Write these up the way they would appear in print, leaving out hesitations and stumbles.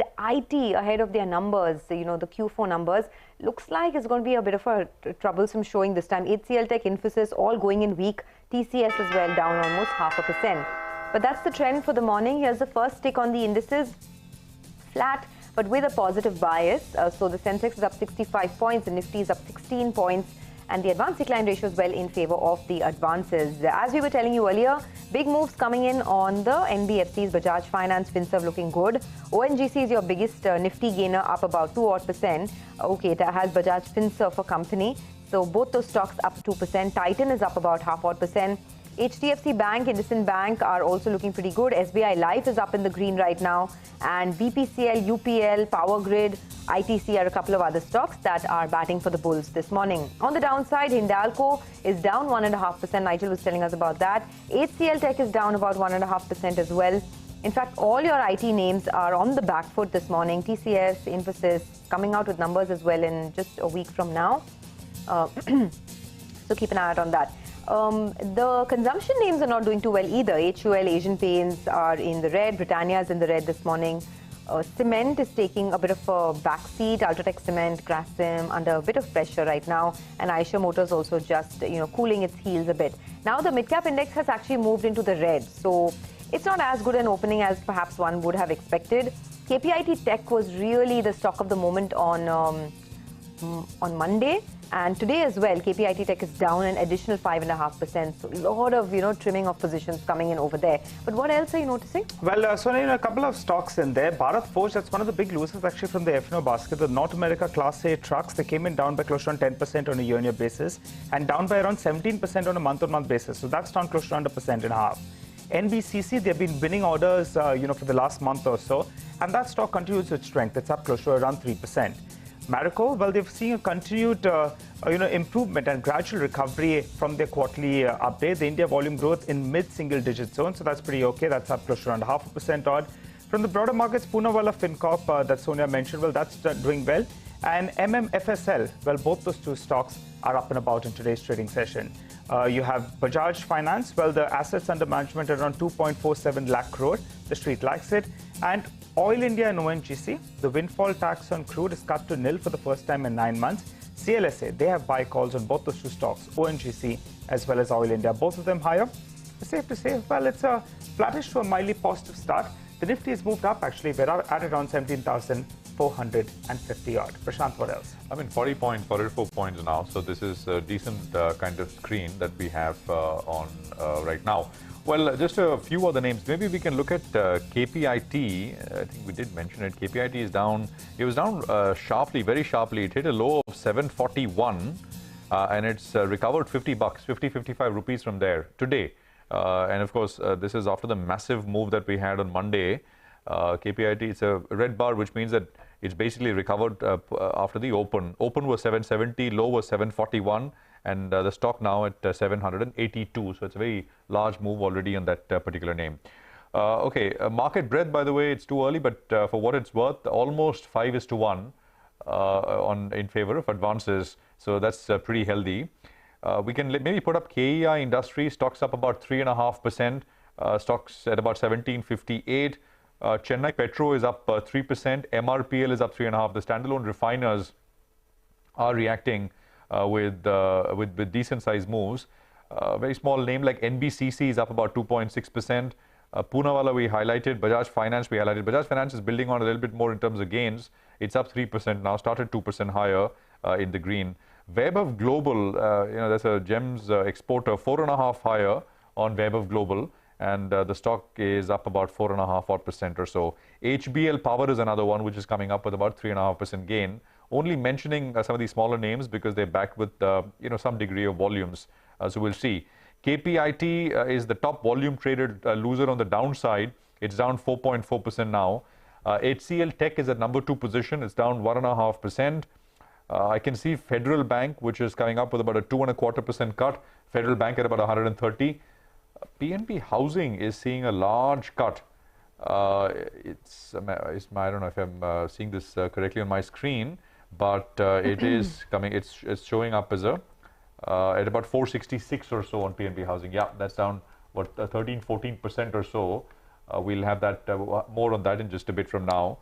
IT ahead of their numbers, the Q4 numbers, looks like it's going to be a bit of a troublesome showing this time. HCL Tech, Infosys, all going in weak. TCS as well, down almost 0.5%. But that's the trend for the morning. Here's the first tick on the indices. Flat, but with a positive bias. So the Sensex is up 65 points, the Nifty is up 16 points. And the advance decline ratio is well in favor of the advances. As we were telling you earlier, big moves coming in on the NBFCs, Bajaj Finance, Finserv looking good. ONGC is your biggest Nifty gainer, up about 2% odd. Okay, it has Bajaj Finserv for company. So both those stocks up 2%. Titan is up about 0.5 odd. HDFC Bank, IndusInd Bank are also looking pretty good. SBI Life is up in the green right now. And BPCL, UPL, Power Grid, ITC are a couple of other stocks that are batting for the bulls this morning. On the downside, Hindalco is down 1.5%. Nigel was telling us about that. HCL Tech is down about 1.5% as well. In fact, all your IT names are on the back foot this morning. TCS, Infosys coming out with numbers as well in just a week from now. So keep an eye out on that. The consumption names are not doing too well either. HUL, Asian Paints are in the red. Britannia is in the red this morning. Cement is taking a bit of a backseat. Ultratech Cement, Grasim under a bit of pressure right now. And Eicher Motors also just, cooling its heels a bit. Now the mid-cap index has actually moved into the red. So it's not as good an opening as perhaps one would have expected. KPIT Tech was really the stock of the moment on Monday. And today as well, KPIT Tech is down an additional 5.5%. So a lot of, trimming of positions coming in over there. But what else are you noticing? Well, a couple of stocks in there. Bharat Forge, that's one of the big losers actually from the F&O basket. The North America Class A trucks, they came in down by close to 10% on a year-on-year basis and down by around 17% on a month-on-month basis. So that's down close to under 1.5%. NBCC, they've been winning orders, for the last month or so. And that stock continues its strength. It's up close to around 3%. Marico, well, they've seen a continued, improvement and gradual recovery from their quarterly update. The India volume growth in mid-single-digit zone, so that's pretty okay. That's up close to around 0.5% odd. From the broader markets, Poonawalla FinCorp, that Sonia mentioned, well, that's doing well. And MMFSL, well, both those two stocks are up and about in today's trading session. You have Bajaj Finance, well, the assets under management are around 2.47 lakh crore. The street likes it. And Oil India and ONGC, the windfall tax on crude is cut to nil for the first time in 9 months. CLSA, they have buy calls on both those two stocks, ONGC as well as Oil India, both of them higher. It's safe to say, well, it's a flattish to a mildly positive start. The Nifty has moved up, actually. We're at around 17,450 odd. Prashant, what else? 44 points now. So this is a decent kind of screen that we have on right now. Well, just a few other names. Maybe we can look at KPIT. I think we did mention it. KPIT is down. It was down sharply, very sharply. It hit a low of 741 and it's recovered 50 bucks, 55 rupees from there today. And of course, this is after the massive move that we had on Monday. KPIT, it's a red bar, which means that it's basically recovered after the open. Open was 770, low was 741. And the stock now at 782. So it's a very large move already on that particular name. Market breadth, by the way, it's too early, but for what it's worth, almost 5:1 in favor of advances. So that's pretty healthy. We can maybe put up KEI Industries, stocks up about 3.5%, stocks at about 1758. Chennai Petro is up 3%, MRPL is up 3.5%. The standalone refiners are reacting with decent sized moves. Very small name like NBCC is up about 2.6%. Poonawalla we highlighted, Bajaj Finance we highlighted. Bajaj Finance is building on a little bit more in terms of gains. It's up 3% now, started 2% higher in the green. Vaibhav Global, that's a gems exporter, 4.5 higher on Vaibhav Global. And the stock is up about 4.5% or so. HBL Power is another one which is coming up with about 3.5% gain. Only mentioning some of these smaller names because they're backed with some degree of volumes. So we'll see. KPIT is the top volume traded loser on the downside. It's down 4.4% now. HCL Tech is at number 2 position. It's down 1.5%. I can see Federal Bank, which is coming up with about a 2.25% cut. Federal Bank at about 130. PNB Housing is seeing a large cut. I don't know if I'm seeing this correctly on my screen, but it is coming. It's showing up as at about 466 or so on PNB Housing. Yeah, that's down what 13-14% or so. We'll have that more on that in just a bit from now.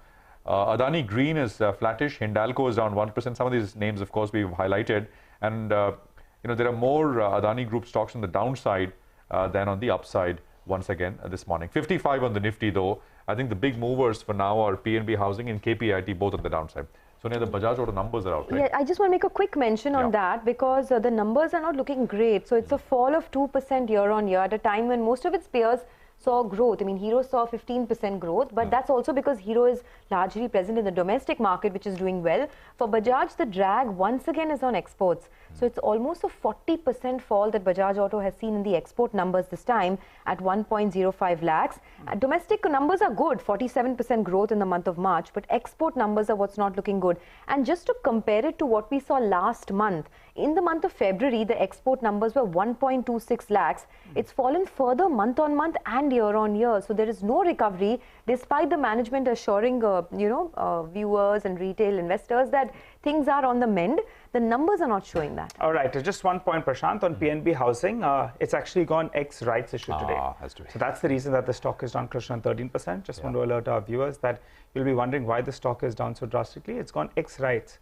Adani Green is flattish. Hindalco is down 1%. Some of these names, of course, we've highlighted. And, there are more Adani Group stocks on the downside than on the upside once again this morning. 55 on the Nifty, though. I think the big movers for now are PNB Housing and KPIT, both on the downside. So, the Bajaj Auto numbers are out, right? Yeah, I just want to make a quick mention on that because the numbers are not looking great. So, it's a fall of 2% year on year at a time when most of its peers saw growth. I mean, Hero saw 15% growth, but that's also because Hero is largely present in the domestic market, which is doing well. For Bajaj, the drag once again is on exports. So it's almost a 40% fall that Bajaj Auto has seen in the export numbers this time at 1.05 lakhs. Domestic numbers are good, 47% growth in the month of March, but export numbers are what's not looking good. And just to compare it to what we saw last month, in the month of February, the export numbers were 1.26 lakhs. It's fallen further month on month and year on year. So there is no recovery, despite the management assuring, viewers and retail investors that things are on the mend. The numbers are not showing that. All right, just one point, Prashant, on PNB Housing. It's actually gone ex-rights issue today. So that's the reason that the stock is down close to 13%. Just want to alert our viewers that you'll be wondering why the stock is down so drastically. It's gone ex-rights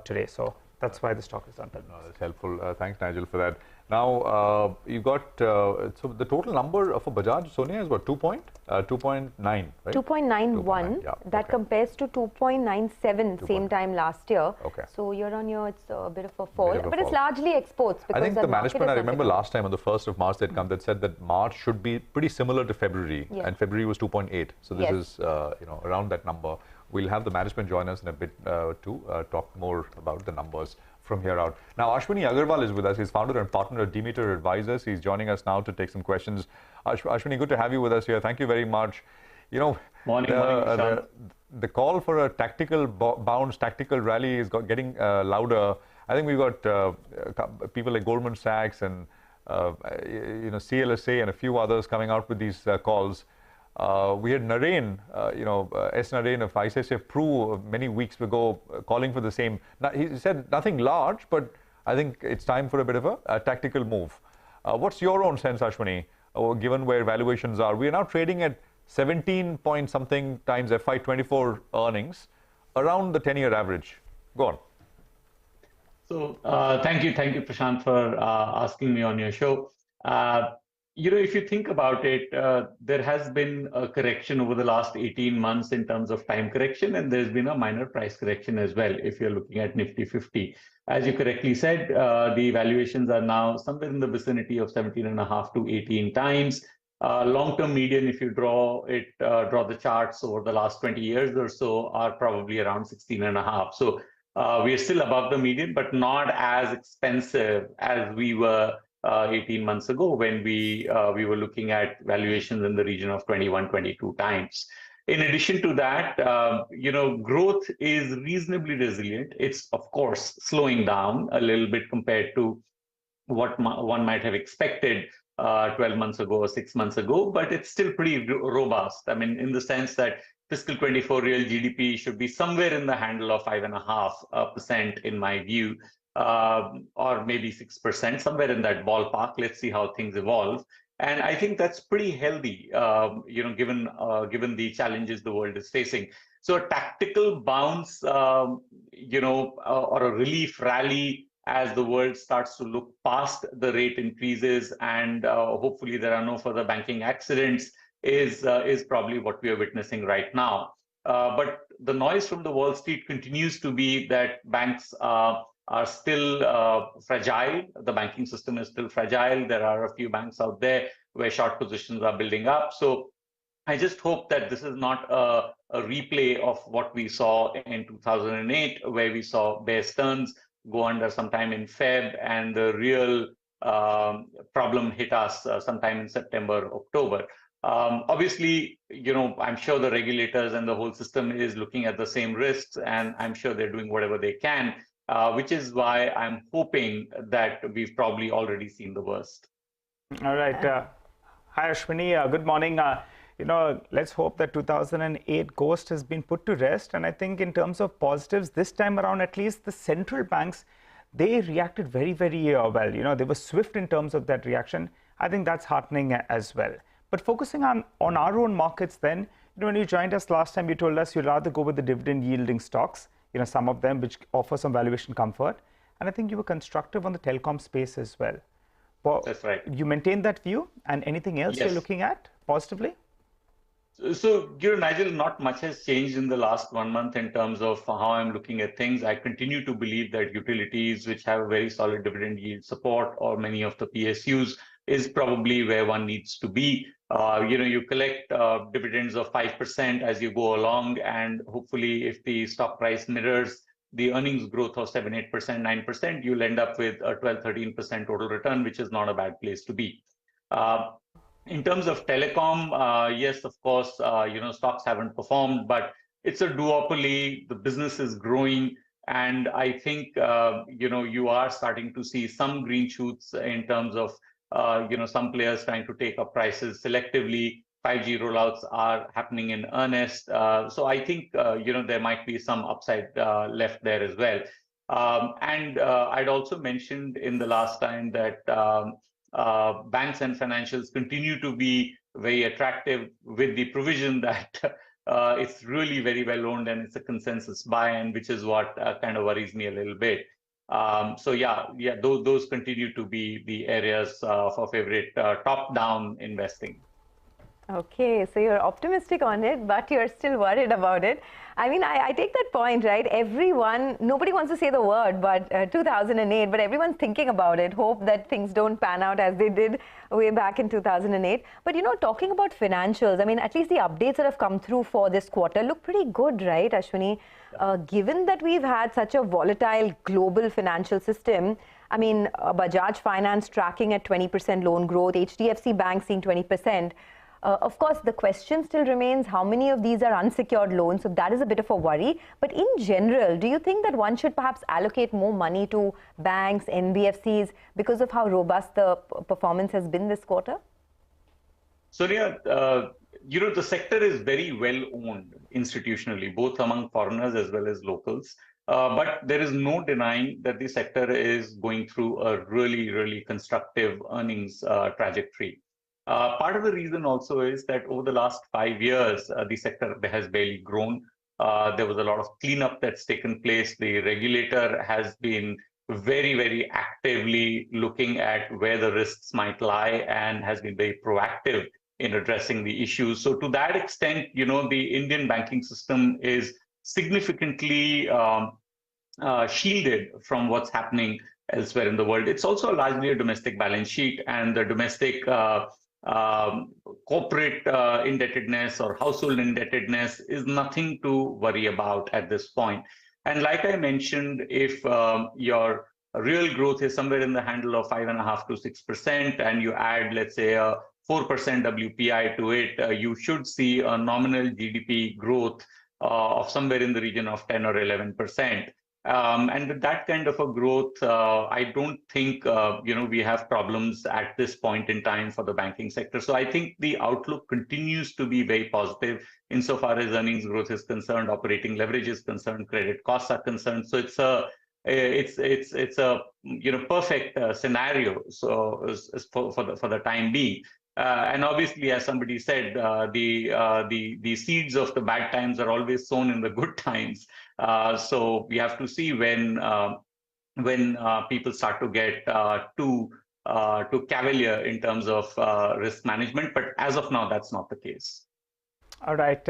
today. So that's why the stock is down 13%. That's helpful. Thanks, Nigel, for that. Now, you've got, so the total number for Bajaj, Sonia, is what, 2.9, right? 2.91. Yeah, that compares to 2.97 same time last year. Okay. So year on year, it's a bit of a fall. But it's largely exports. Because I think the management, I remember last time on the 1st of March, they'd come, that said that March should be pretty similar to February. Yes. And February was 2.8. So this is, around that number. We'll have the management join us in a bit to talk more about the numbers from here out. Now, Ashwini Agarwal is with us. He's founder and partner at Demeter Advisors. He's joining us now to take some questions. Ashwini, good to have you with us here. Thank you very much. Morning, the call for a tactical bounce, tactical rally is getting louder. I think we've got people like Goldman Sachs and CLSA and a few others coming out with these calls. We had Narain, S. Narain of ICICI Pru many weeks ago calling for the same. Now, he said nothing large, but I think it's time for a bit of a tactical move. What's your own sense, Ashwini, given where valuations are? We are now trading at 17 point something times FY24 earnings, around the 10-year average. Go on. So thank you, Prashant, for asking me on your show. If you think about it, there has been a correction over the last 18 months in terms of time correction, and there's been a minor price correction as well, if you're looking at Nifty 50. As you correctly said, the valuations are now somewhere in the vicinity of 17.5 to 18 times. Long-term median, if you draw the charts over the last 20 years or so, are probably around 16.5. So we are still above the median, but not as expensive as we were 18 months ago when we were looking at valuations in the region of 21, 22 times. In addition to that, growth is reasonably resilient. It's, of course, slowing down a little bit compared to what one might have expected 12 months ago or 6 months ago, but it's still pretty robust. I mean, in the sense that fiscal 24 real GDP should be somewhere in the handle of 5.5% in my view. Or maybe 6%, somewhere in that ballpark. Let's see how things evolve. And I think that's pretty healthy, given the challenges the world is facing. So a tactical bounce, or a relief rally as the world starts to look past the rate increases and hopefully there are no further banking accidents is probably what we are witnessing right now. But the noise from the Wall Street continues to be that banks are still fragile. The banking system is still fragile. There are a few banks out there where short positions are building up. So I just hope that this is not a replay of what we saw in 2008, where we saw bear stearns go under sometime in Feb, and the real problem hit us sometime in September, October. Obviously, I'm sure the regulators and the whole system is looking at the same risks, and I'm sure they're doing whatever they can. Which is why I'm hoping that we've probably already seen the worst. All right. Hi, Ashwini. Good morning. Let's hope that 2008 ghost has been put to rest. And I think in terms of positives, this time around, at least the central banks, they reacted very, very well. They were swift in terms of that reaction. I think that's heartening as well. But focusing on our own markets then, When you joined us last time, you told us you'd rather go with the dividend yielding stocks, some of them which offer some valuation comfort. And I think you were constructive on the telecom space as well. That's right. You maintain that view, and anything else you're looking at positively? So, Nigel, not much has changed in the last 1 month in terms of how I'm looking at things. I continue to believe that utilities, which have a very solid dividend yield support, or many of the PSUs, is probably where one needs to be. You collect dividends of 5% as you go along, and hopefully, if the stock price mirrors the earnings growth of 7, 8%, 9%, you'll end up with a 12, 13% total return, which is not a bad place to be. In terms of telecom, yes, of course, stocks haven't performed, but it's a duopoly. The business is growing. And I think, you are starting to see some green shoots in terms of, some players trying to take up prices selectively. 5G rollouts are happening in earnest. So I think, there might be some upside left there as well. And I'd also mentioned in the last time that banks and financials continue to be very attractive, with the provision that it's really very well owned and it's a consensus buy, and which is what kind of worries me a little bit. Those continue to be the areas for favorite top-down investing. Okay, so you're optimistic on it, but you're still worried about it. I mean, I take that point, right? Nobody wants to say the word, but 2008, but everyone's thinking about it. Hope that things don't pan out as they did way back in 2008. But, talking about financials, I mean, at least the updates that have come through for this quarter look pretty good, right, Ashwini? Given that we've had such a volatile global financial system, I mean, Bajaj Finance tracking at 20% loan growth, HDFC Bank seeing 20%. Of course, the question still remains, how many of these are unsecured loans? So that is a bit of a worry. But in general, do you think that one should perhaps allocate more money to banks, NBFCs, because of how robust the performance has been this quarter? Sonia, the sector is very well owned institutionally, both among foreigners as well as locals. But there is no denying that the sector is going through a really, really constructive earnings trajectory. Part of the reason also is that over the last 5 years, the sector has barely grown. There was a lot of cleanup that's taken place. The regulator has been very, very actively looking at where the risks might lie and has been very proactive in addressing the issues. So to that extent, the Indian banking system is significantly shielded from what's happening elsewhere in the world. It's also largely a domestic balance sheet, and the domestic corporate indebtedness or household indebtedness is nothing to worry about at this point. And like I mentioned, if your real growth is somewhere in the handle of 5.5 to 6%, and you add, let's say, a 4% WPI to it, you should see a nominal GDP growth of somewhere in the region of 10 or 11%. And with that kind of a growth, I don't think, we have problems at this point in time for the banking sector. So I think the outlook continues to be very positive insofar as earnings growth is concerned, operating leverage is concerned, credit costs are concerned. So it's a perfect scenario. So for the time being. And obviously, as somebody said, the seeds of the bad times are always sown in the good times. So we have to see when people start to get too cavalier in terms of risk management. But as of now, that's not the case. All right.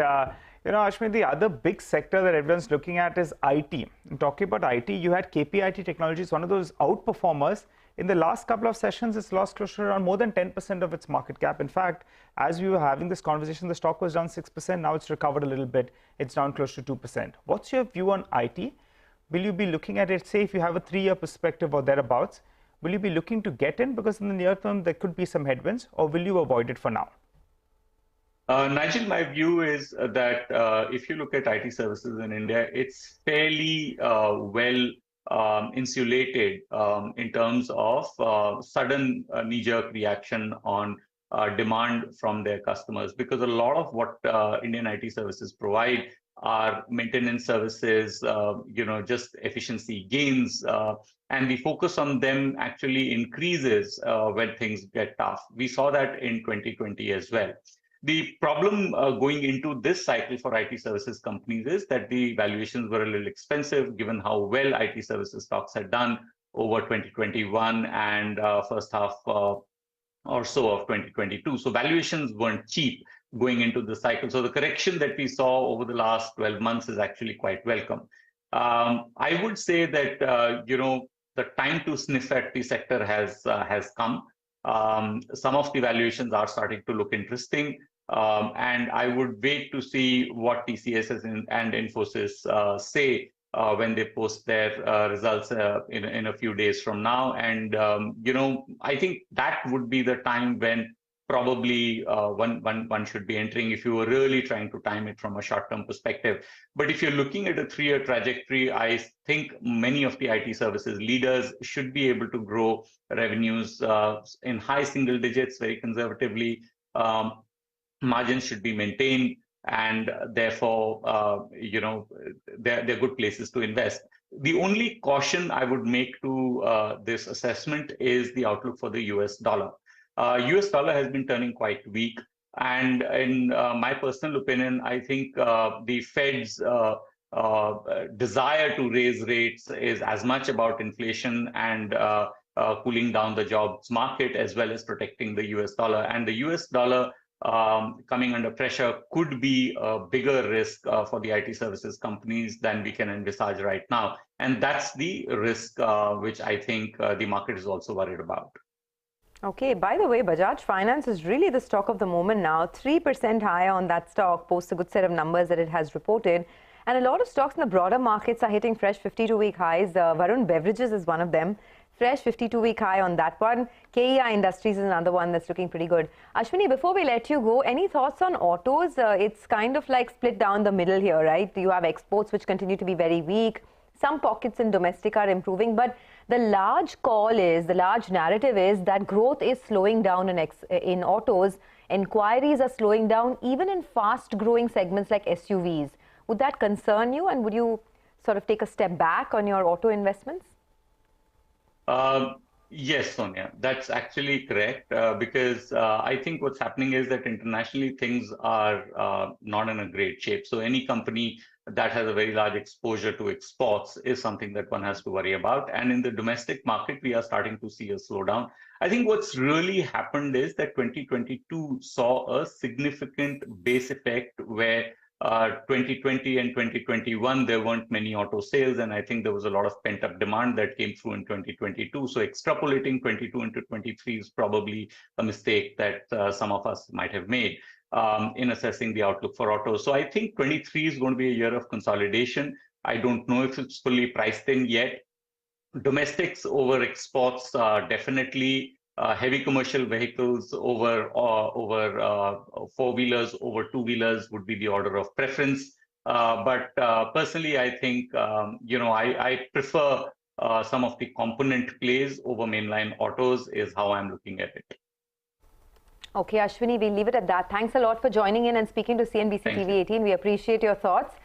Ashwini, the other big sector that everyone's looking at is IT. And talking about IT, you had KPIT Technologies, one of those outperformers. In the last couple of sessions, it's lost close to around more than 10% of its market cap. In fact, as we were having this conversation, the stock was down 6%. Now it's recovered a little bit. It's down close to 2%. What's your view on IT? Will you be looking at it, say, if you have a 3-year perspective or thereabouts, will you be looking to get in? Because in the near term, there could be some headwinds, or will you avoid it for now? Nigel, my view is that if you look at IT services in India, it's fairly well insulated in terms of sudden knee-jerk reaction on demand from their customers, because a lot of what Indian IT services provide are maintenance services, just efficiency gains, and the focus on them actually increases when things get tough. We saw that in 2020 as well. The problem going into this cycle for IT services companies is that the valuations were a little expensive given how well IT services stocks had done over 2021 and first half or so of 2022. So valuations weren't cheap going into the cycle. So the correction that we saw over the last 12 months is actually quite welcome. I would say that, the time to sniff at the sector has come. Some of the valuations are starting to look interesting. And I would wait to see what TCS and Infosys say when they post their results in a few days from now. And, I think that would be the time when probably one should be entering if you were really trying to time it from a short-term perspective. But if you're looking at a 3-year trajectory, I think many of the IT services leaders should be able to grow revenues in high single digits very conservatively. Margins should be maintained, and therefore, they're good places to invest. The only caution I would make to this assessment is the outlook for the US dollar. US dollar has been turning quite weak. And in my personal opinion, I think the Fed's desire to raise rates is as much about inflation and cooling down the jobs market as well as protecting the US dollar. And the US dollar coming under pressure could be a bigger risk for the IT services companies than we can envisage right now. And that's the risk which I think the market is also worried about. Okay, by the way, Bajaj Finance is really the stock of the moment now. 3% higher on that stock, post a good set of numbers that it has reported. And a lot of stocks in the broader markets are hitting fresh 52-week highs. Varun Beverages is one of them. Fresh 52-week high on that one. KEI Industries is another one that's looking pretty good. Ashwini, before we let you go, any thoughts on autos? It's kind of like split down the middle here, right? You have exports which continue to be very weak. Some pockets in domestic are improving, but the large narrative is that growth is slowing down in autos. Inquiries are slowing down even in fast-growing segments like SUVs. Would that concern you, and would you sort of take a step back on your auto investments? Yes, Sonia, that's actually correct, because I think what's happening is that internationally things are not in a great shape. So any company that has a very large exposure to exports is something that one has to worry about. And in the domestic market, we are starting to see a slowdown. I think what's really happened is that 2022 saw a significant base effect where 2020 and 2021, there weren't many auto sales, and I think there was a lot of pent-up demand that came through in 2022. So extrapolating 22 into 23 is probably a mistake that some of us might have made in assessing the outlook for autos. So I think 23 is going to be a year of consolidation. I don't know if it's fully priced in yet. Domestics over exports, definitely. Heavy commercial vehicles over four-wheelers, over two-wheelers would be the order of preference. But personally, I think, I prefer some of the component plays over mainline autos is how I'm looking at it. Okay, Ashwini, we'll leave it at that. Thanks a lot for joining in and speaking to CNBC-TV18. We appreciate your thoughts.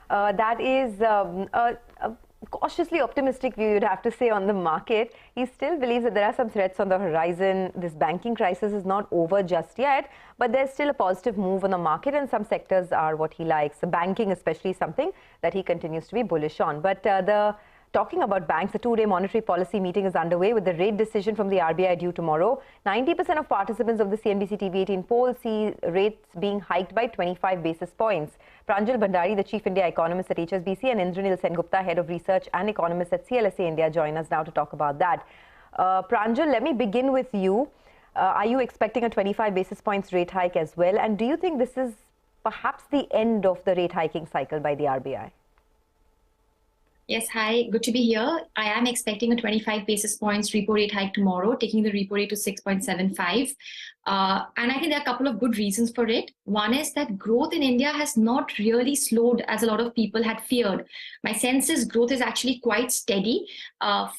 That is a cautiously optimistic view, you'd have to say, on the market. He still believes that there are some threats on the horizon. This banking crisis is not over just yet, but there's still a positive move on the market, and some sectors are what he likes. So banking especially something that he continues to be bullish on. But talking about banks, the two-day monetary policy meeting is underway with the rate decision from the RBI due tomorrow. 90% of participants of the CNBC-TV18 poll see rates being hiked by 25 basis points. Pranjal Bhandari, the chief India economist at HSBC, and Indranil Sengupta, head of research and economist at CLSA India, join us now to talk about that. Pranjal, let me begin with you. Are you expecting a 25 basis points rate hike as well? And do you think this is perhaps the end of the rate hiking cycle by the RBI? Yes, hi, good to be here. I am expecting a 25 basis points repo rate hike tomorrow, taking the repo rate to 6.75. And I think there are a couple of good reasons for it. One is that growth in India has not really slowed as a lot of people had feared. My sense is growth is actually quite steady.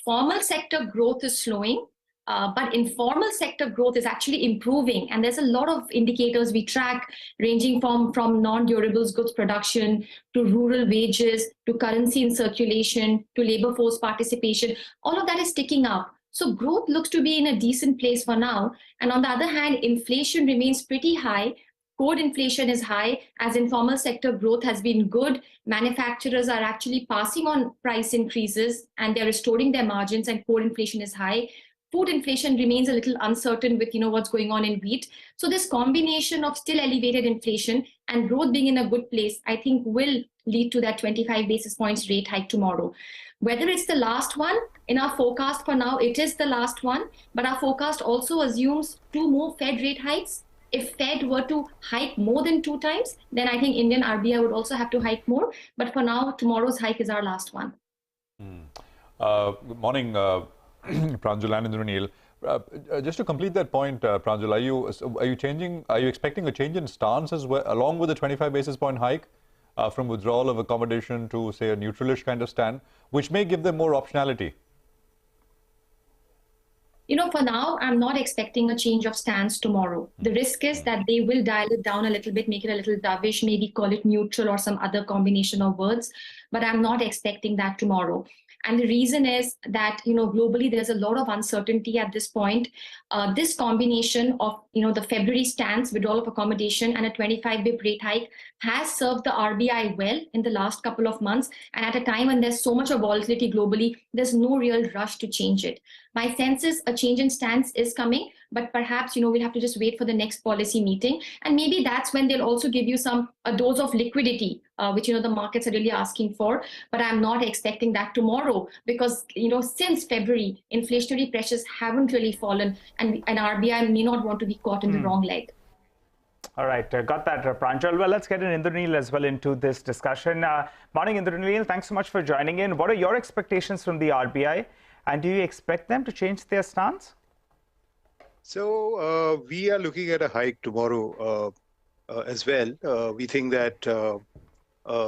Formal sector growth is slowing. But informal sector growth is actually improving. And there's a lot of indicators we track, ranging from non-durables goods production to rural wages, to currency in circulation, to labor force participation. All of that is ticking up. So growth looks to be in a decent place for now. And on the other hand, inflation remains pretty high. Core inflation is high, as informal sector growth has been good. Manufacturers are actually passing on price increases and they're restoring their margins, and core inflation is high. Food inflation remains a little uncertain with what's going on in wheat. So this combination of still elevated inflation and growth being in a good place, I think will lead to that 25 basis points rate hike tomorrow. Whether it's the last one, in our forecast for now, it is the last one, but our forecast also assumes 2 more Fed rate hikes. If Fed were to hike more than 2 times, then I think Indian RBI would also have to hike more. But for now, tomorrow's hike is our last one. Good morning, Pranjal and Indranil. Just to complete that point, Pranjal, are you expecting a change in stance as well, along with the 25 basis point hike, from withdrawal of accommodation to, say, a neutralish kind of stand, which may give them more optionality? For now, I'm not expecting a change of stance tomorrow. The risk is that they will dial it down a little bit, make it a little dovish, maybe call it neutral or some other combination of words, but I'm not expecting that tomorrow. And the reason is that, globally, there's a lot of uncertainty at this point. This combination of, the February stance, withdrawal of accommodation, and a 25 bip rate hike has served the RBI well in the last couple of months. And at a time when there's so much of volatility globally, there's no real rush to change it. My sense is a change in stance is coming, but perhaps, we'll have to just wait for the next policy meeting. And maybe that's when they'll also give you a dose of liquidity, which, the markets are really asking for. But I'm not expecting that tomorrow because, since February, inflationary pressures haven't really fallen, and RBI may not want to be caught in the wrong leg. All right, got that, Pranjal. Well, let's get Indranil as well into this discussion. Morning, Indranil. Thanks so much for joining in. What are your expectations from the RBI? And do you expect them to change their stance? So we are looking at a hike tomorrow as well. We think that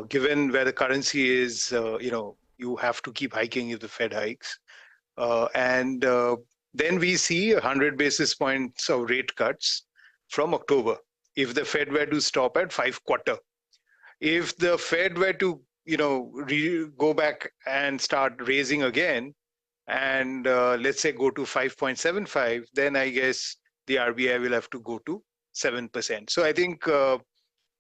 given where the currency is, you have to keep hiking if the Fed hikes. And then we see 100 basis points of rate cuts from October if the Fed were to stop at 5/4. If the Fed were to, go back and start raising again, and let's say go to 5.75, then I guess the RBI will have to go to 7%. So I think the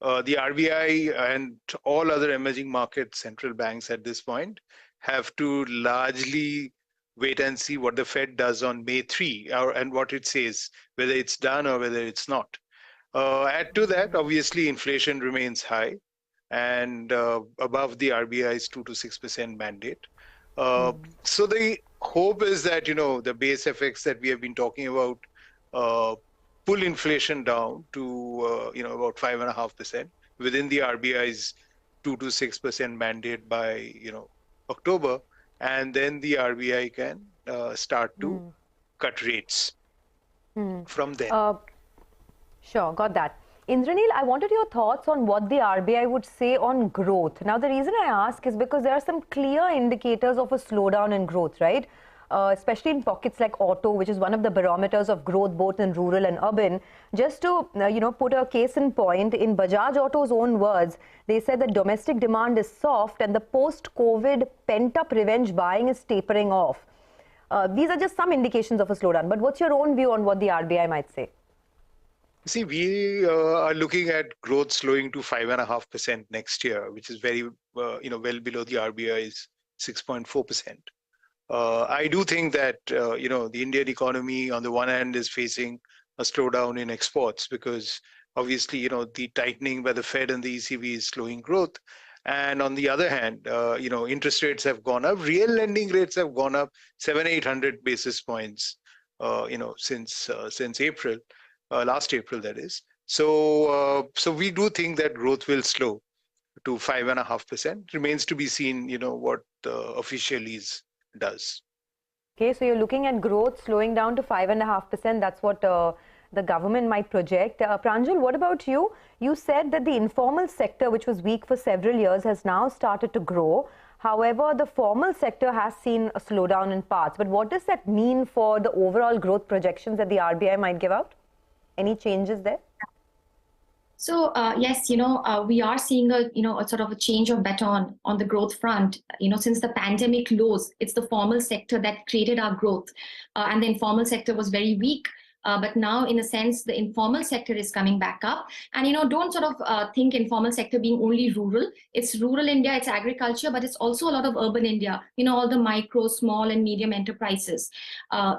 RBI and all other emerging market central banks at this point have to largely wait and see what the Fed does on May 3 and what it says, whether it's done or whether it's not. Add to that, obviously, inflation remains high and above the RBI's 2 to 6% mandate. So the hope is that, the base effects that we have been talking about pull inflation down to, about 5.5% within the RBI's 2 to 6% mandate by, October. And then the RBI can start to cut rates from there. Sure, got that. Indranil, I wanted your thoughts on what the RBI would say on growth. Now, the reason I ask is because there are some clear indicators of a slowdown in growth, right? Especially in pockets like auto, which is one of the barometers of growth both in rural and urban. Just to, put a case in point, in Bajaj Auto's own words, they said that domestic demand is soft and the post-COVID pent-up revenge buying is tapering off. These are just some indications of a slowdown. But what's your own view on what the RBI might say? See, we are looking at growth slowing to 5.5% next year, which is very, well below the RBI's 6.4%. I do think that, the Indian economy on the one hand is facing a slowdown in exports because obviously, the tightening by the Fed and the ECB is slowing growth. And on the other hand, interest rates have gone up. Real lending rates have gone up 700-800 basis points, since April. Last April, that is. So we do think that growth will slow to 5.5%. Remains to be seen, what the officialese does. Okay, so you're looking at growth slowing down to 5.5%. That's what the government might project. Pranjal, what about you? You said that the informal sector, which was weak for several years, has now started to grow. However, the formal sector has seen a slowdown in parts. But what does that mean for the overall growth projections that the RBI might give out? Any changes there? So yes, we are seeing a sort of a change of baton on the growth front. Since the pandemic lows, it's the formal sector that created our growth, and the informal sector was very weak. But now, in a sense, the informal sector is coming back up. And, don't sort of think informal sector being only rural. It's rural India, it's agriculture, but it's also a lot of urban India. All the micro, small and medium enterprises.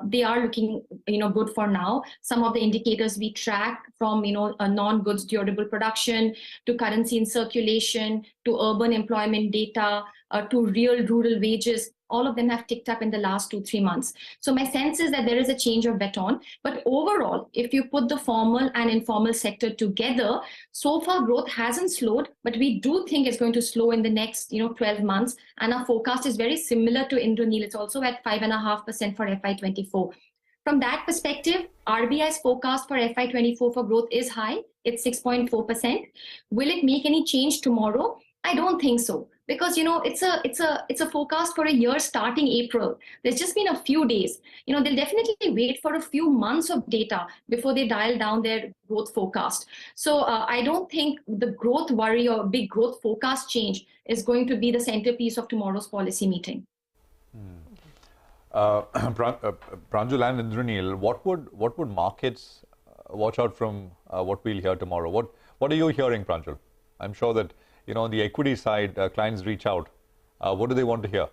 They are looking, good for now. Some of the indicators we track from, non-goods durable production to currency in circulation to urban employment data to real rural wages, all of them have ticked up in the last 2-3 months. So my sense is that there is a change of baton. But overall, if you put the formal and informal sector together, so far growth hasn't slowed, but we do think it's going to slow in the next 12 months. And our forecast is very similar to Indonesian. It's also at 5.5% for FY24. From that perspective, RBI's forecast for FY24 for growth is high. It's 6.4%. Will it make any change tomorrow? I don't think so, because it's a forecast for a year starting April. There's just been a few days. They'll definitely wait for a few months of data before they dial down their growth forecast. So I don't think the growth worry or big growth forecast change is going to be the centerpiece of tomorrow's policy meeting. Pranjal and Indranil, what would markets watch out from what we'll hear tomorrow? What are you hearing, Pranjal? I'm sure that on the equity side, clients reach out. What do they want to hear?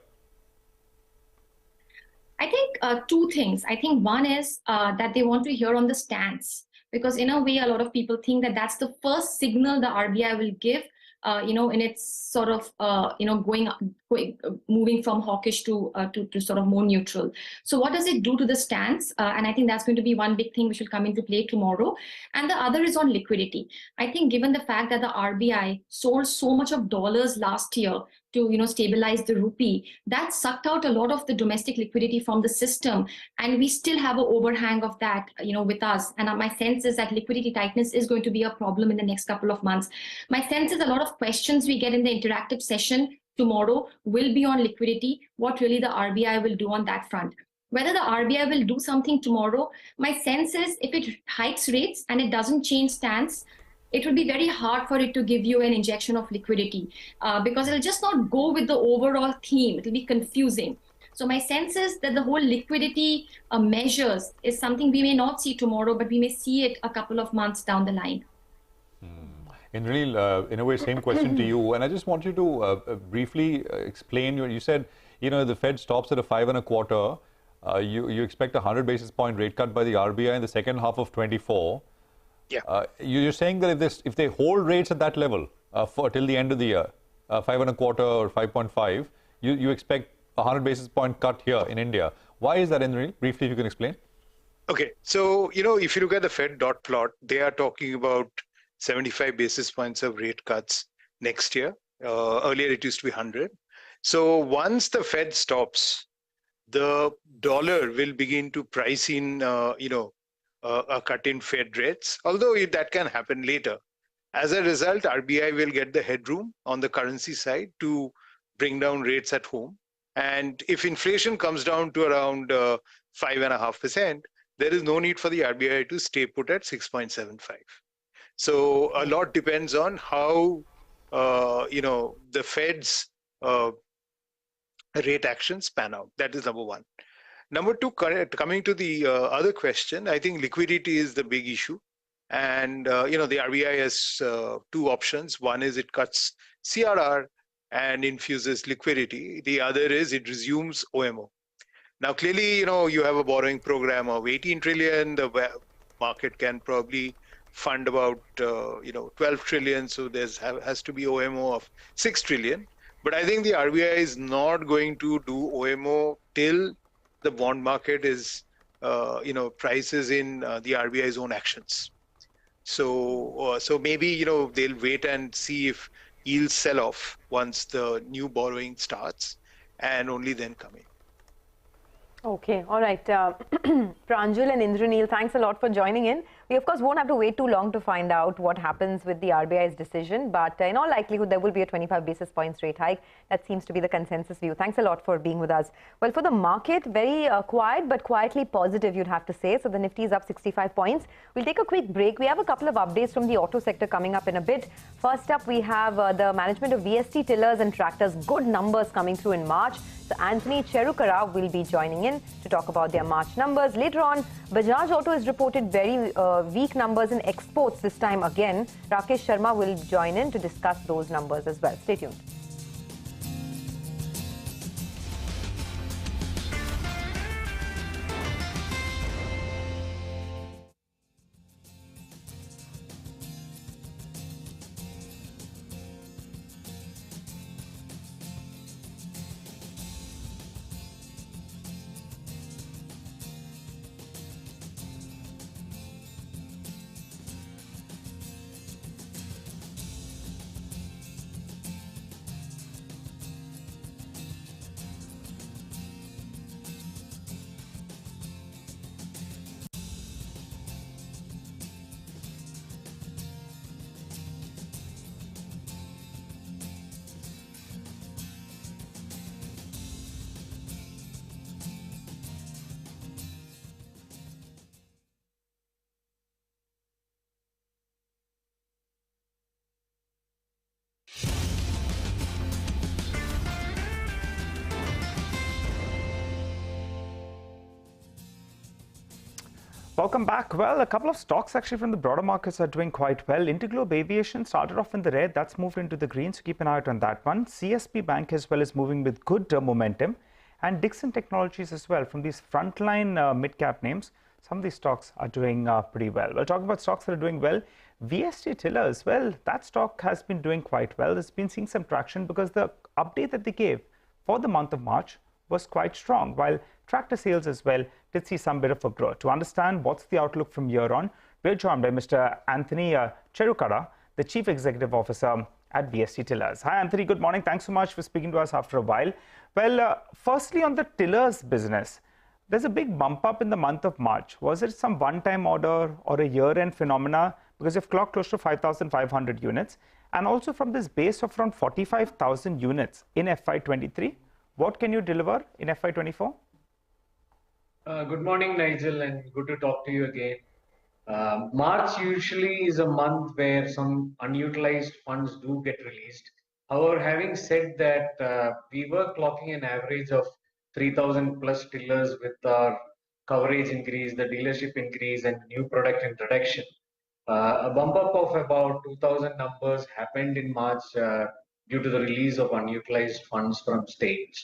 I think two things. I think one is that they want to hear on the stance, because in a way, a lot of people think that that's the first signal the RBI will give, in its sort of, moving from hawkish to sort of more neutral. So what does it do to the stance? And I think that's going to be one big thing which will come into play tomorrow. And the other is on liquidity. I think given the fact that the RBI sold so much of dollars last year to stabilize the rupee, that sucked out a lot of the domestic liquidity from the system, and we still have an overhang of that with us. And my sense is that liquidity tightness is going to be a problem in the next couple of months. My sense is a lot of questions we get in the interactive session tomorrow will be on liquidity, what really the RBI will do on that front. Whether the RBI will do something tomorrow, my sense is if it hikes rates and it doesn't change stance, it will be very hard for it to give you an injection of liquidity because it'll just not go with the overall theme. It'll be confusing. So my sense is that the whole liquidity measures is something we may not see tomorrow, but we may see it a couple of months down the line. Indranil, in a way, same question to you. And I just want you to briefly explain. You said, the Fed stops at a 5.25. You expect a 100 basis point rate cut by the RBI in the second half of 24. Yeah. You're saying that if they hold rates at that level till the end of the year, 5.25 or 5.5, you expect a 100 basis point cut here in India. Why is that, Indranil? Briefly, if you can explain. Okay. So, if you look at the Fed dot plot, they are talking about 75 basis points of rate cuts next year. Earlier, it used to be 100. So once the Fed stops, the dollar will begin to price in, a cut in Fed rates, although that can happen later. As a result, RBI will get the headroom on the currency side to bring down rates at home. And if inflation comes down to around 5.5%, there is no need for the RBI to stay put at 6.75. So a lot depends on how, the Fed's rate actions pan out. That is number one. Number two, coming to the other question, I think liquidity is the big issue. And, the RBI has two options. One is it cuts CRR and infuses liquidity. The other is it resumes OMO. Now, clearly, you have a borrowing program of 18 trillion. The market can probably fund about, 12 trillion. So has to be OMO of 6 trillion. But I think the RBI is not going to do OMO till the bond market is, prices in the RBI's own actions. So maybe, they'll wait and see if yields sell off once the new borrowing starts and only then come in. Okay, all right. Pranjal and Indranil, thanks a lot for joining in. We, of course, won't have to wait too long to find out what happens with the RBI's decision, but in all likelihood, there will be a 25 basis points rate hike. That seems to be the consensus view. Thanks a lot for being with us. Well, for the market, very quiet, but quietly positive, you'd have to say. So the Nifty is up 65 points. We'll take a quick break. We have a couple of updates from the auto sector coming up in a bit. First up, we have the management of VST Tillers and Tractors. Good numbers coming through in March. So Anthony Cherukara will be joining in. in to talk about their March numbers. Later on, Bajaj Auto has reported very weak numbers in exports this time again. Rakesh Sharma will join in to discuss those numbers as well. Stay tuned. Welcome back. Well, a couple of stocks actually from the broader markets are doing quite well. Interglobe Aviation started off in the red. That's moved into the green, so keep an eye out on that one. CSB Bank as well is moving with good momentum. And Dixon Technologies as well. From these frontline mid-cap names, some of these stocks are doing pretty well. Well, talking about stocks that are doing well, VST Tillers, well, that stock has been doing quite well. It's been seeing some traction because the update that they gave for the month of March was quite strong, while tractor sales as well did see some bit of a growth. To understand what's the outlook from here on, we're joined by Mr. Anthony Cherukada, the Chief Executive Officer at VST Tillers. Hi, Anthony. Good morning. Thanks so much for speaking to us after a while. Well, firstly, on the Tillers business, there's a big bump up in the month of March. Was it some one-time order or a year-end phenomena? Because you've clocked close to 5,500 units. And also from this base of around 45,000 units in FY23, what can you deliver in FY24? Good morning, Nigel, and good to talk to you again. March usually is a month where some unutilized funds do get released. However, having said that, we were clocking an average of 3,000 plus tillers with our coverage increase, the dealership increase, and new product introduction. A bump up of about 2,000 numbers happened in March due to the release of unutilized funds from states.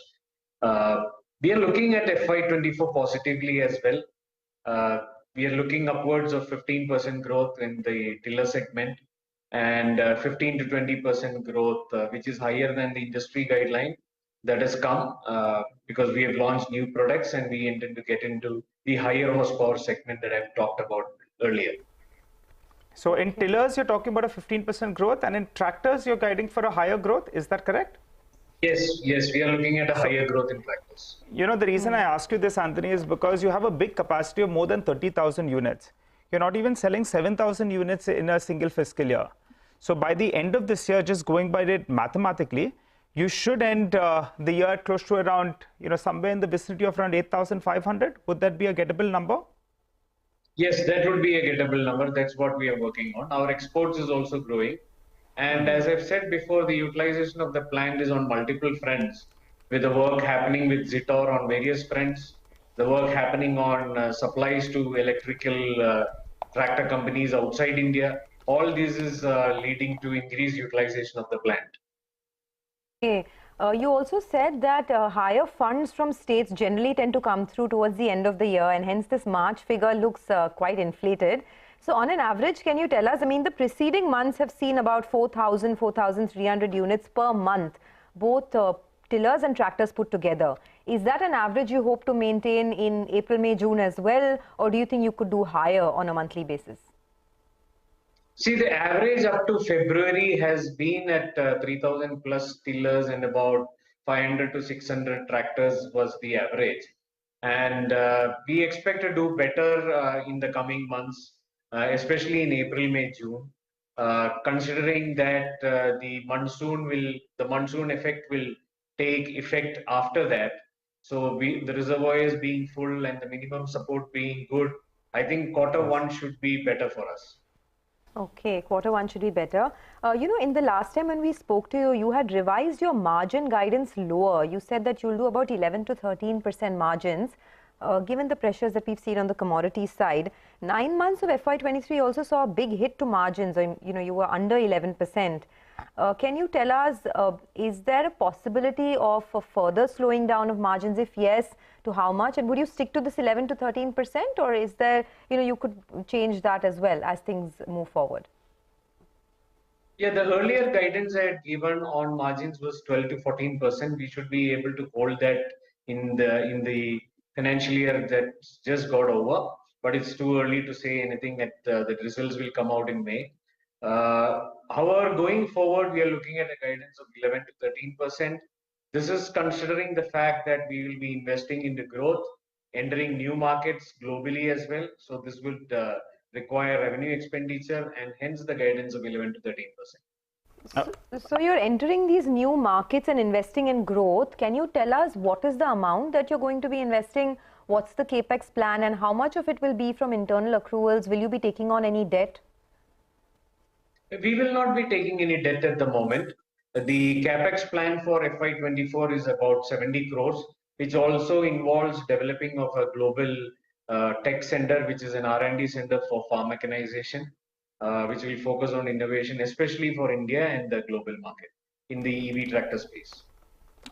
We are looking at FY24 positively as well. We are looking upwards of 15% growth in the tiller segment and 15 to 20% growth, which is higher than the industry guideline that has come because we have launched new products and we intend to get into the higher horsepower segment that I've talked about earlier. So in tillers, you're talking about a 15% growth, and in tractors, you're guiding for a higher growth. Is that correct? Yes, we are looking at a higher growth in tractors. You know, the reason I asked you this, Anthony, is because you have a big capacity of more than 30,000 units. You're not even selling 7,000 units in a single fiscal year. So by the end of this year, just going by it mathematically, you should end the year close to around, somewhere in the vicinity of around 8,500. Would that be a gettable number? Yes, that would be a gettable number. That's what we are working on. Our exports is also growing. And as I've said before, the utilization of the plant is on multiple fronts, with the work happening with Zitor on various fronts, the work happening on supplies to electrical tractor companies outside India. All this is leading to increased utilization of the plant. Okay. You also said that higher funds from states generally tend to come through towards the end of the year, and hence this March figure looks quite inflated. So on an average, can you tell us, I mean, the preceding months have seen about 4,000, 4,300 units per month, both tillers and tractors put together. Is that an average you hope to maintain in April, May, June as well, or do you think you could do higher on a monthly basis? See, the average up to February has been at 3,000 plus tillers and about 500 to 600 tractors was the average. And we expect to do better in the coming months, especially in April, May, June, considering that the monsoon effect will take effect after that. So the reservoirs being full and the minimum support being good, I think Q1 should be better for us. Okay, Q1 should be better. In the last time when we spoke to you, you had revised your margin guidance lower. You said that you'll do about 11 to 13% margins. given the pressures that we've seen on the commodity side, 9 months of FY23 also saw a big hit to margins. You were under 11%. Can you tell us, is there a possibility of a further slowing down of margins? If yes, to how much? And would you stick to this 11 to 13%, or is there, you could change that as well as things move forward? Yeah, the earlier guidance I had given on margins was 12 to 14%. We should be able to hold that in the financial year that's just got over. But it's too early to say anything. That the results will come out in May. However, going forward, we are looking at a guidance of 11 to 13%. This is considering the fact that we will be investing into growth, entering new markets globally as well. So this would require revenue expenditure, and hence the guidance of 11 to 13%. So you're entering these new markets and investing in growth. Can you tell us what is the amount that you're going to be investing? What's the capex plan, and how much of it will be from internal accruals? Will you be taking on any debt? We will not be taking any debt at the moment. The capex plan for FY24 is about 70 crores, which also involves developing of a global tech center, which is an R&D center for farm mechanization, which will focus on innovation, especially for India and the global market in the EV tractor space.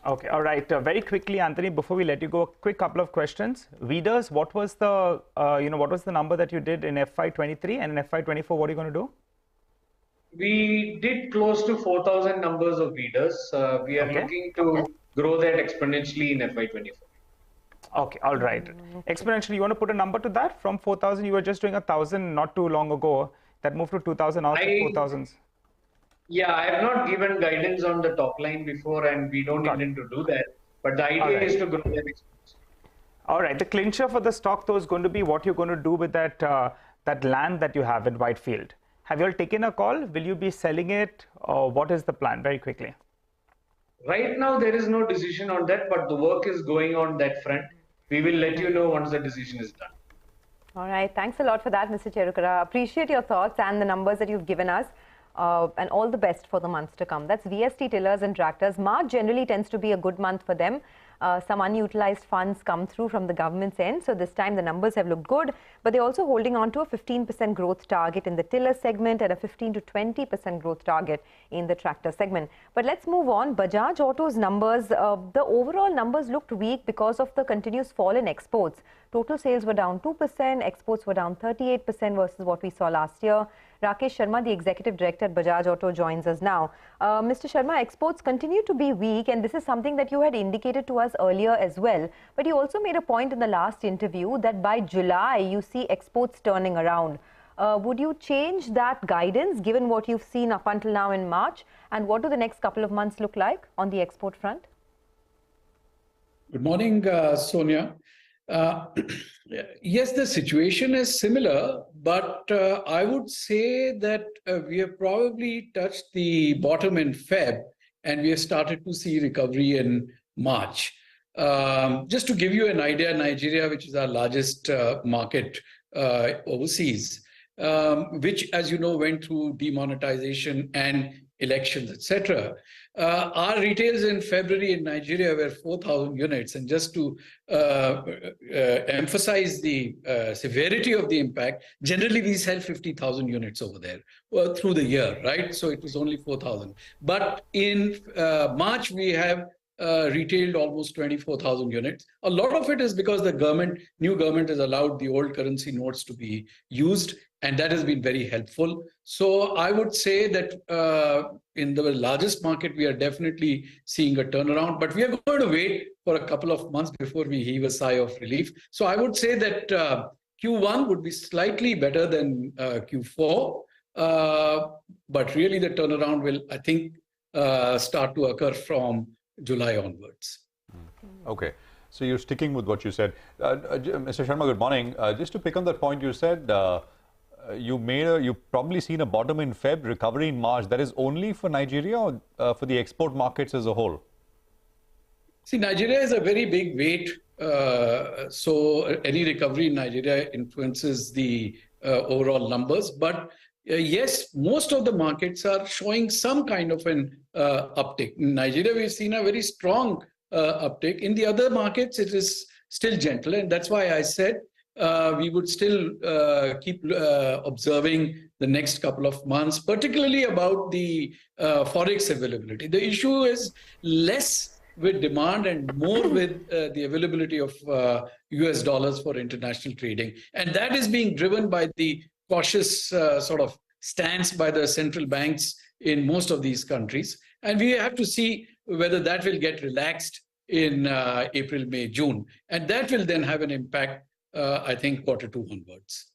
Okay, all right. Very quickly, Anthony, before we let you go, a quick couple of questions. Readers, what was the what was the number that you did in FY23, and in FY24, what are you going to do? We did close to 4,000 numbers of readers. We are looking to grow that exponentially in FY24. Okay, all right. Exponentially, you want to put a number to that? From 4,000, you were just doing 1,000 not too long ago. That moved to 2,000, now to 4,000. Yeah, I have not given guidance on the top line before, and we don't intend to do that. But the idea is to grow that exponentially. All right. The clincher for the stock, though, is going to be what you're going to do with that that land that you have in Whitefield. Have you all taken a call? Will you be selling it, or what is the plan? Very quickly. Right now, there is no decision on that, but the work is going on that front. We will let you know once the decision is done. All right. Thanks a lot for that, Mr. Cherukara. Appreciate your thoughts and the numbers that you've given us. And all the best for the months to come. That's VST Tillers and Tractors. March generally tends to be a good month for them. Some unutilized funds come through from the government's end. So this time the numbers have looked good, but they're also holding on to a 15% growth target in the tiller segment and a 15 to 20% growth target in the tractor segment. But let's move on. Bajaj Auto's numbers, the overall numbers looked weak because of the continuous fall in exports. Total sales were down 2%, exports were down 38% versus what we saw last year. Rakesh Sharma, the Executive Director at Bajaj Auto, joins us now. Mr. Sharma, exports continue to be weak, and this is something that you had indicated to us earlier as well. But you also made a point in the last interview that by July, you see exports turning around. Would you change that guidance given what you've seen up until now in March? And what do the next couple of months look like on the export front? Good morning, Sonia. Yes, the situation is similar, but I would say that we have probably touched the bottom in Feb, and we have started to see recovery in March. Just to give you an idea, Nigeria, which is our largest market overseas, which, as you know, went through demonetization and elections, etc. Our retails in February in Nigeria were 4,000 units. And just to emphasize the severity of the impact, generally we sell 50,000 units over there through the year, right? So it was only 4,000. But in March, we have retailed almost 24,000 units. A lot of it is because the new government has allowed the old currency notes to be used, and that has been very helpful. So I would say that in the largest market, we are definitely seeing a turnaround, but we are going to wait for a couple of months before we heave a sigh of relief. So I would say that Q1 would be slightly better than Q4, but really the turnaround will, I think, start to occur from July onwards. Okay. So you're sticking with what you said. Mr. Sharma, good morning. Just to pick on that point, you said you've probably seen a bottom in Feb, recovery in March. That is only for Nigeria or for the export markets as a whole? See, Nigeria is a very big weight. So any recovery in Nigeria influences the overall numbers. But yes, most of the markets are showing some kind of an uptick. In Nigeria, we've seen a very strong uptick. In the other markets, it is still gentle. And that's why I said we would still keep observing the next couple of months, particularly about the forex availability. The issue is less with demand and more with the availability of US dollars for international trading. And that is being driven by the cautious sort of stance by the central banks in most of these countries. And we have to see whether that will get relaxed in April, May, June. And that will then have an impact, I think, Q2 onwards.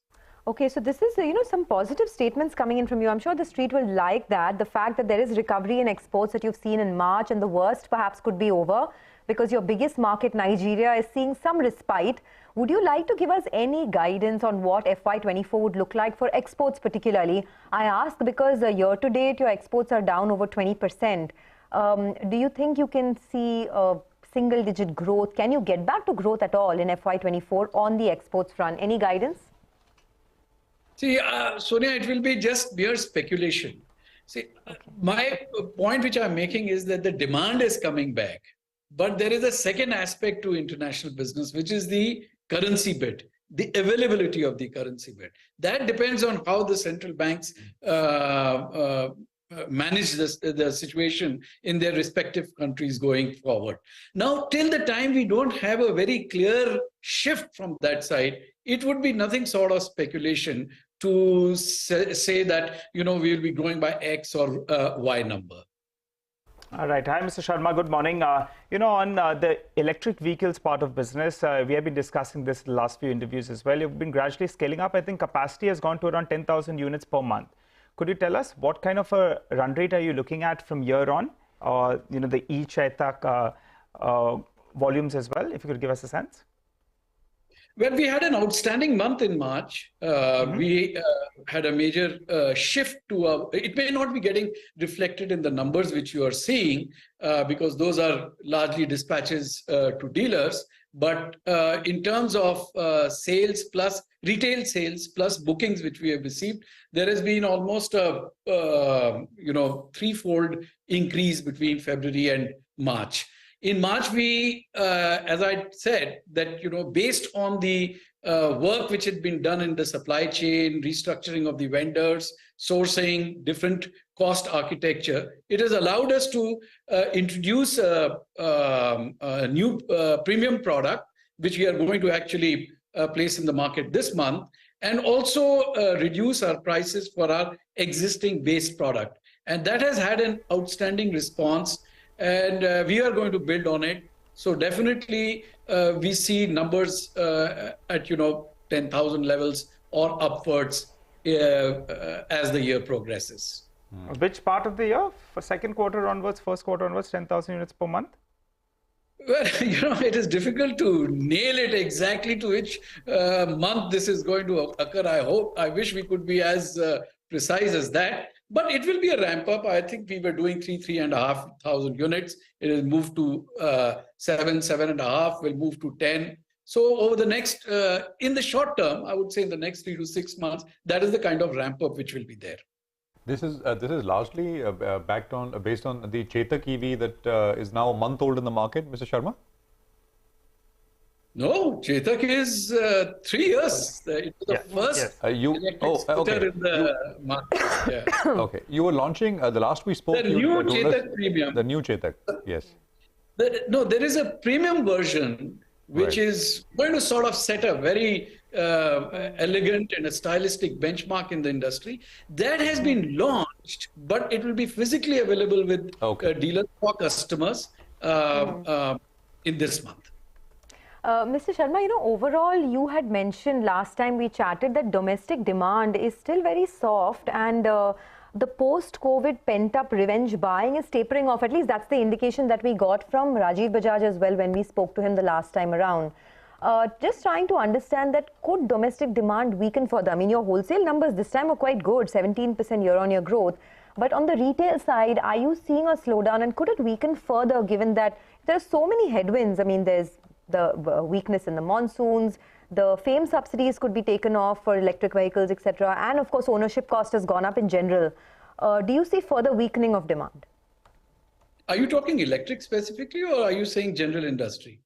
Okay, so this is, some positive statements coming in from you. I'm sure the street will like that. The fact that there is recovery in exports that you've seen in March, and the worst perhaps could be over because your biggest market, Nigeria, is seeing some respite. Would you like to give us any guidance on what FY24 would look like for exports particularly? I ask because year to date, your exports are down over 20%. Do you think you can see single-digit growth? Can you get back to growth at all in FY24 on the exports front? Any guidance? See, Sonia, it will be just mere speculation. See, my point which I'm making is that the demand is coming back. But there is a second aspect to international business, which is the currency bit, the availability of the currency bit. That depends on how the central banks manage the situation in their respective countries going forward. Now, till the time we don't have a very clear shift from that side, it would be nothing sort of speculation to say that, we will be growing by X or Y number. All right. Hi, Mr. Sharma. Good morning. On the electric vehicles part of business, we have been discussing this in the last few interviews as well. You've been gradually scaling up. I think capacity has gone to around 10,000 units per month. Could you tell us what kind of a run rate are you looking at from here on? The e-Chetak volumes as well, if you could give us a sense. Well, we had an outstanding month in March. We had a major shift to it may not be getting reflected in the numbers which you are seeing because those are largely dispatches to dealers. But in terms of sales plus retail sales plus bookings which we have received, there has been almost a threefold increase between February and March. In March, we, as I said, that, based on the work which had been done in the supply chain, restructuring of the vendors, sourcing, different cost architecture, it has allowed us to introduce a new premium product, which we are going to actually place in the market this month, and also reduce our prices for our existing base product. And that has had an outstanding response. And we are going to build on it. So definitely we see numbers at 10,000 levels or upwards as the year progresses. Which part of the year? For second quarter onwards, first quarter onwards, 10,000 units per month? Well, it is difficult to nail it exactly to which month this is going to occur. I wish we could be as precise as that. But it will be a ramp up. I think we were doing 3,500 units. It will move to 7,500. Will move to 10. So over the next, in the short term, I would say in the next 3 to 6 months, that is the kind of ramp up which will be there. This is largely based on the Chetak EV that is now a month old in the market, Mr. Sharma. No, Chetak is 3 years. It was the first electric scooter in the market. Yeah. Okay, you were launching the last we spoke. The new Chetak Premium. The new Chetak, yes. There is a premium version which is going to sort of set a very elegant and a stylistic benchmark in the industry. That has been launched, but it will be physically available with dealers for customers in this month. Mr. Sharma, overall, you had mentioned last time we chatted that domestic demand is still very soft and the post-COVID pent-up revenge buying is tapering off. At least that's the indication that we got from Rajiv Bajaj as well when we spoke to him the last time around. Just trying to understand that could domestic demand weaken further? I mean, your wholesale numbers this time are quite good, 17% year-on-year growth. But on the retail side, are you seeing a slowdown and could it weaken further given that there's so many headwinds? I mean, there's the weakness in the monsoons, the FAME subsidies could be taken off for electric vehicles, etc. And of course, ownership cost has gone up in general. Do you see further weakening of demand? Are you talking electric specifically or are you saying general industry?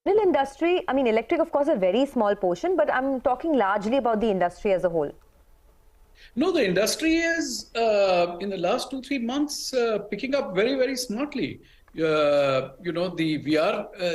Industry, I mean, electric, of course, a very small portion, but I'm talking largely about the industry as a whole. No, the industry is, in the last 2-3 months, picking up very, very smartly. We are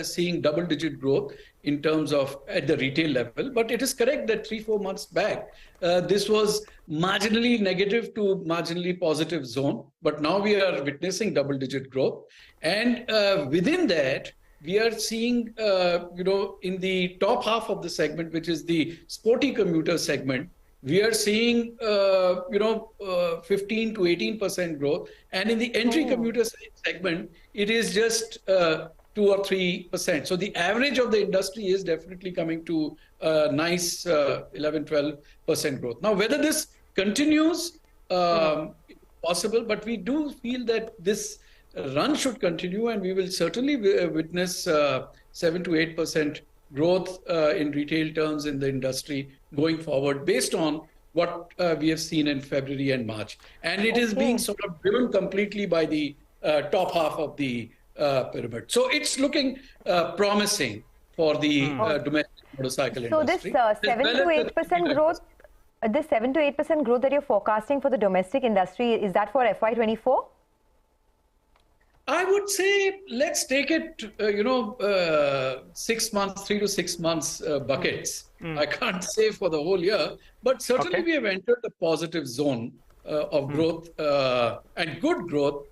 seeing double-digit growth in terms of at the retail level, but it is correct that 3-4 months back, this was marginally negative to marginally positive zone, but now we are witnessing double-digit growth. And within that, we are seeing, in the top half of the segment, which is the sporty commuter segment, we are seeing, 15 to 18% growth. And in the entry commuter segment, it is just 2 or 3%. So the average of the industry is definitely coming to a nice 11-12% growth. Now, whether this continues, possible, but we do feel that this run should continue, and we will certainly witness 7 to 8% growth in retail terms in the industry going forward, based on what we have seen in February and March. And it is being sort of driven completely by the top half of the pyramid. So it's looking promising for the domestic motorcycle industry. So this 7 to 8% growth, this 7 to 8% growth that you're forecasting for the domestic industry, is that for FY24? I would say let's take it, 6 months, 3 to 6 months buckets. I can't say for the whole year, but certainly we have entered the positive zone of growth and good growth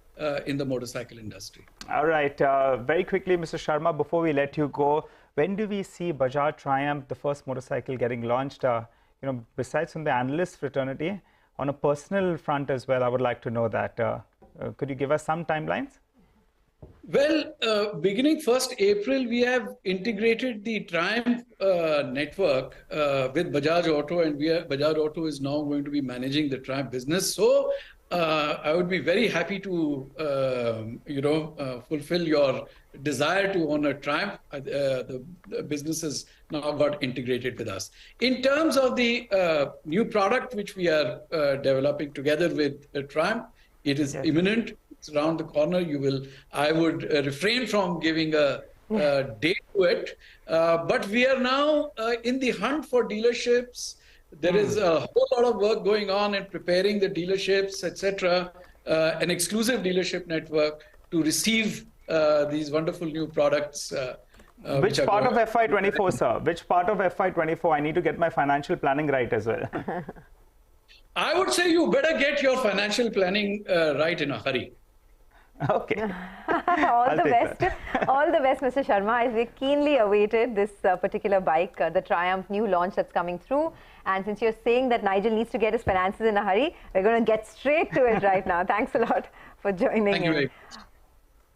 in the motorcycle industry. All right. Very quickly, Mr. Sharma, before we let you go, when do we see Bajaj Triumph, the first motorcycle, getting launched? Besides from the analyst fraternity, on a personal front as well, I would like to know that. Could you give us some timelines? Well, beginning 1st April, we have integrated the Triumph network with Bajaj Auto, and Bajaj Auto is now going to be managing the Triumph business. So I would be very happy to, fulfill your desire to own a Triumph. The business has now got integrated with us. In terms of the new product which we are developing together with Triumph, it is imminent. It's around the corner. I would refrain from giving a date to it. But we are now in the hunt for dealerships. There is a whole lot of work going on in preparing the dealerships, etc., an exclusive dealership network to receive these wonderful new products. Which part of FY24, sir? Which part of FY24? I need to get my financial planning right as well. I would say you better get your financial planning right in a hurry. Okay. All the best. All the best, Mr. Sharma. We keenly awaited this particular bike, the Triumph new launch that's coming through. And since you're saying that Nigel needs to get his finances in a hurry, we're going to get straight to it right now. Thanks a lot for joining Thank you very much.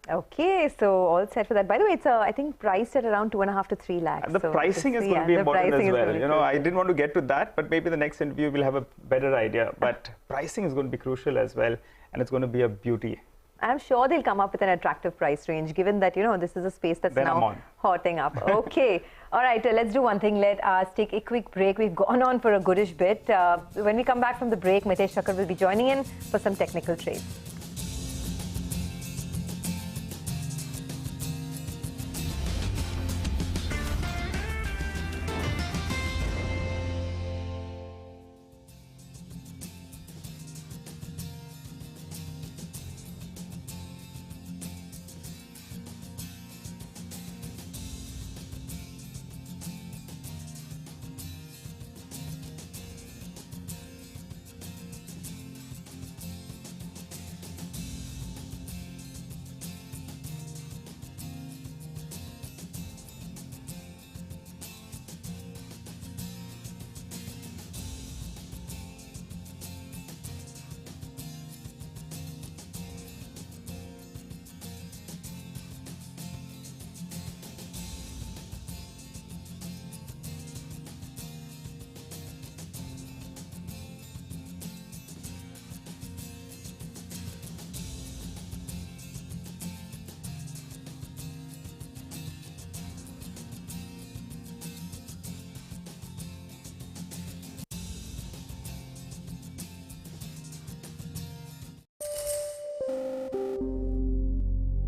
Okay, so all set for that. By the way, it's I think priced at around 2.5 to 3 lakhs. The pricing is going to be important as well. I didn't want to get to that, but maybe the next interview we'll have a better idea. But pricing is going to be crucial as well, and it's going to be a beauty. I'm sure they'll come up with an attractive price range, given that, this is a space that's now hotting up. Okay. All right, let's do one thing. Let us take a quick break. We've gone on for a goodish bit. When we come back from the break, Mitesh Thakkar will be joining in for some technical trades.